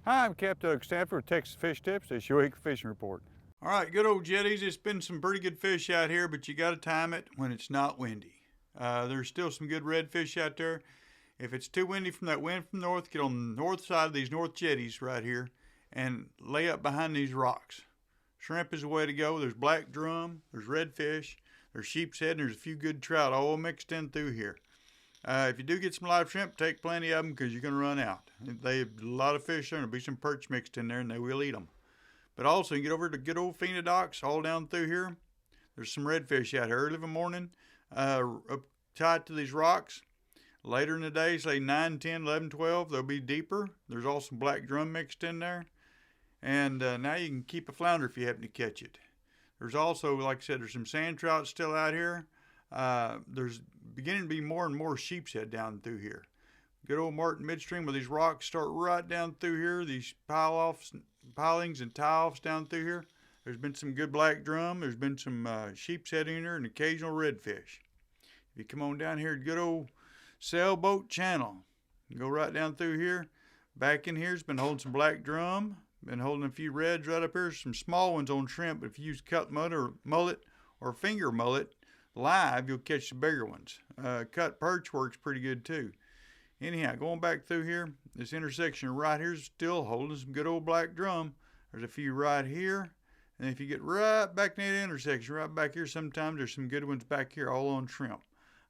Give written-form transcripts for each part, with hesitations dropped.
Hi, I'm Captain Doug Stanford with Texas Fish Tips. It's your weekly fishing report. All right, good old jetties. It's been some pretty good fish out here, but you got to time it when it's not windy. There's still some good redfish out there. If it's too windy from that wind from north, get on the north side of these north jetties right here and lay up behind these rocks. Shrimp is the way to go. There's black drum, there's redfish, there's sheep's head, and there's a few good trout all mixed in through here. If you do get some live shrimp, take plenty of them because you're going to run out. They have a lot of fish there, and there'll be some perch mixed in there, and they will eat them. But also, you get over to good old Fina docks, all down through here. There's some redfish out here early in the morning, tied to these rocks. Later in the day, say 9, 10, 11, 12, they'll be deeper. There's also black drum mixed in there. And now you can keep a flounder if you happen to catch it. There's also, like I said, there's some sand trout still out here. There's beginning to be more and more sheep's head down through here. Good old Martin midstream where these rocks start right down through here. These pilings and tie-offs down through here. There's been some good black drum. There's been some sheep's head in there and occasional redfish. If you come on down here to good old Sailboat Channel, you go right down through here. Back in here's been holding some black drum. Been holding a few reds right up here. Some small ones on shrimp, but if you use cut mullet or finger mullet live, you'll catch the bigger ones. Cut perch works pretty good too. Anyhow, going back through here, this intersection right here is still holding some good old black drum. There's a few right here. And if you get right back in that intersection, right back here, sometimes there's some good ones back here all on shrimp.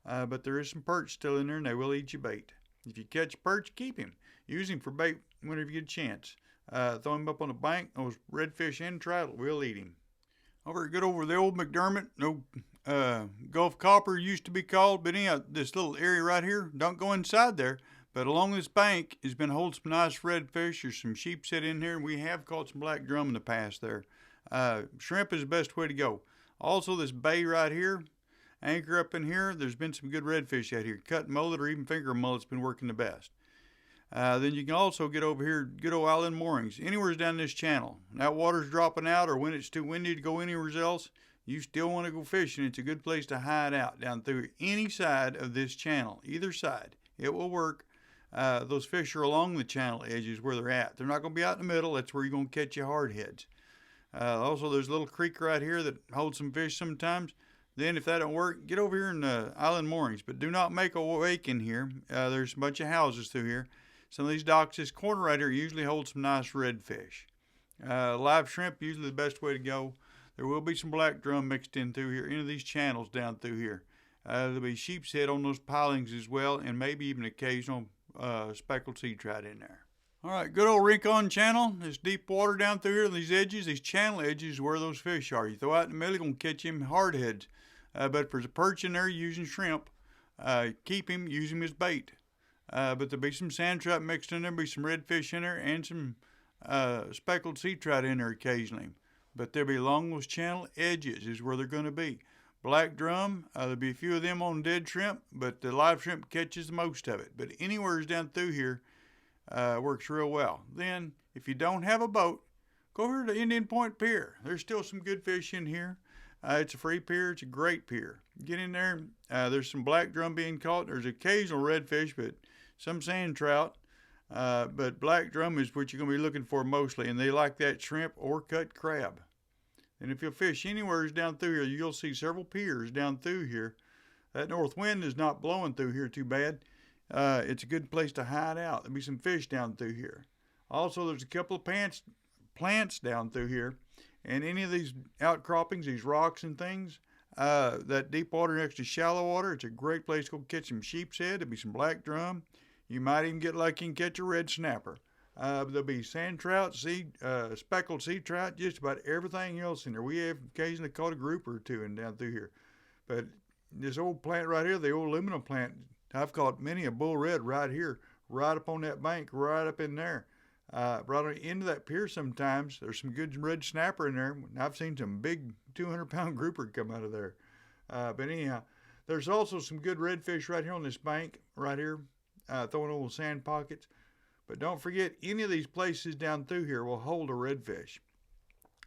But there is some perch still in there, and they will eat your bait. If you catch perch, keep him. Use him for bait whenever you get a chance. Throw him up on the bank. Those redfish and trout will eat him. Over the old McDermott, Gulf Copper used to be called, but anyhow, this little area right here, don't go inside there, but along this bank has been holding some nice redfish. There's some sheep's head in here, and we have caught some black drum in the past there. Shrimp is the best way to go. Also, this bay right here, anchor up in here, there's been some good redfish out here. Cut mullet or even finger mullet's been working the best. Then you can also get over here, good old island moorings, anywhere's down this channel. That water's dropping out, or when it's too windy to go anywhere else, you still want to go fishing. It's a good place to hide out down through any side of this channel, either side. It will work. Those fish are along the channel edges where they're at. They're not going to be out in the middle. That's where you're going to catch your hardheads. Also, there's a little creek right here that holds some fish sometimes. Then if that don't work, get over here in the island moorings. But do not make a wake in here. There's a bunch of houses through here. Some of these docks, this corner right here usually holds some nice redfish. Live shrimp, usually the best way to go. There will be some black drum mixed in through here, into these channels down through here. There'll be sheep's head on those pilings as well, and maybe even occasional speckled sea trout in there. All right, good old Rincon Channel. This deep water down through here, these edges, these channel edges, where those fish are. You throw out in the middle, you're going to catch him hardheads. But if there's a perch in there using shrimp, keep him, use him as bait. But there'll be some sand trout mixed in there, there'll be some redfish in there, and some speckled sea trout in there occasionally. But they'll be along those channel edges is where they're going to be. Black drum, there'll be a few of them on dead shrimp, but the live shrimp catches the most of it. But anywhere's down through here works real well. Then, if you don't have a boat, go over to Indian Point Pier. There's still some good fish in here. It's a free pier. It's a great pier. Get in there. There's some black drum being caught. There's occasional redfish, but some sand trout. But black drum is what you're going to be looking for mostly, and they like that shrimp or cut crab. And if you'll fish anywhere down through here, you'll see several piers down through here. That north wind is not blowing through here too bad. It's a good place to hide out. There'll be some fish down through here. Also, there's a couple of plants down through here. And any of these outcroppings, these rocks and things, that deep water next to shallow water, it's a great place to go catch some sheep's head. There'll be some black drum. You might even get lucky and catch a red snapper. There'll be sand trout, speckled sea trout, just about everything else in there. We have occasionally caught a grouper or two down through here. But this old plant right here, the old aluminum plant, I've caught many a bull red right here, right up on that bank, right up in there. Right on the end of that pier sometimes, there's some good red snapper in there. I've seen some big 200-pound grouper come out of there. But anyhow, there's also some good redfish right here on this bank, right here, throwing little sand pockets. But don't forget, any of these places down through here will hold a redfish.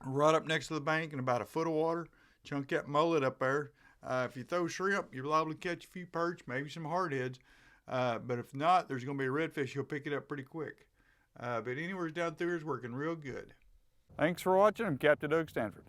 Right up next to the bank in about a foot of water, chunk that mullet up there. If you throw shrimp, you're liable to catch a few perch, maybe some hardheads. But if not, there's going to be a redfish. You'll pick it up pretty quick. But anywhere down through is working real good. Thanks for watching. I'm Captain Doug Stanford.